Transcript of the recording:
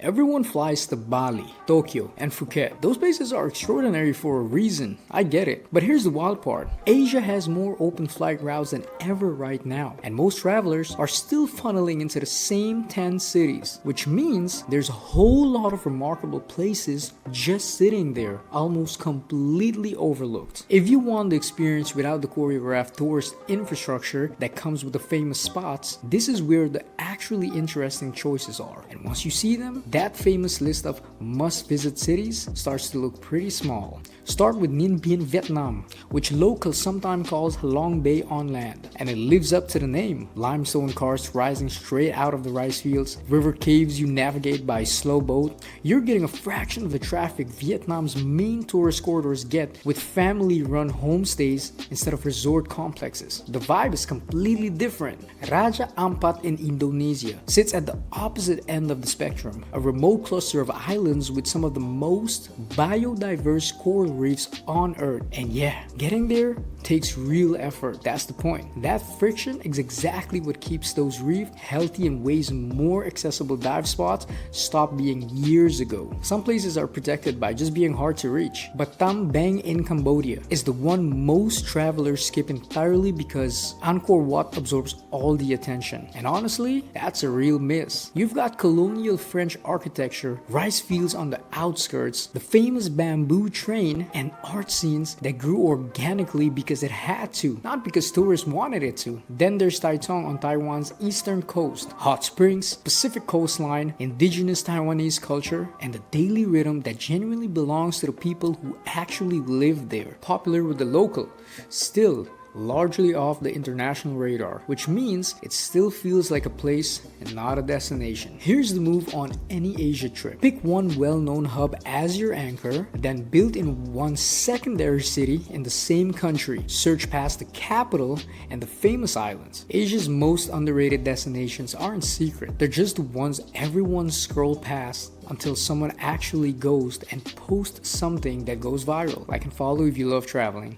Everyone flies to Bali, Tokyo, and Phuket. Those places are extraordinary for a reason, I get it. But here's the wild part. Asia has more open flight routes than ever right now, and most travelers are still funneling into the same 10 cities, which means there's a whole lot of remarkable places just sitting there, almost completely overlooked. If you want the experience without the choreographed tourist infrastructure that comes with the famous spots, this is where the actually interesting choices are. And once you see them, that famous list of must-visit cities starts to look pretty small. Start with Ninh Binh, Vietnam, which locals sometimes call Halong Bay on land. And it lives up to the name. Limestone karst rising straight out of the rice fields, river caves you navigate by slow boat. You're getting a fraction of the traffic Vietnam's main tourist corridors get with family-run homestays instead of resort complexes. The vibe is completely different. Raja Ampat in Indonesia sits at the opposite end of the spectrum, a remote cluster of islands with some of the most biodiverse coral reefs on Earth. And yeah, getting there takes real effort. That's the point. That friction is exactly what keeps those reefs healthy in ways more accessible dive spots stopped being years ago. Some places are protected by just being hard to reach. Battambang in Cambodia is the one most travelers skip entirely because Angkor Wat absorbs all the attention. And honestly, that's a real miss. You've got colonial French architecture, rice fields on the outskirts, the famous bamboo train, and art scenes that grew organically because it had to, not because tourists wanted it to. Then there's Taitung on Taiwan's eastern coast, hot springs, Pacific coastline, indigenous Taiwanese culture, and the daily rhythm that genuinely belongs to the people who actually live there. Popular with the local, still largely off the international radar, which means it still feels like a place and not a destination. Here's the move on any Asia trip. Pick one well-known hub as your anchor, then build in one secondary city in the same country. Search past the capital and the famous islands. Asia's most underrated destinations aren't secret. They're just the ones everyone scrolls past until someone actually goes and posts something that goes viral. Like and follow if you love traveling.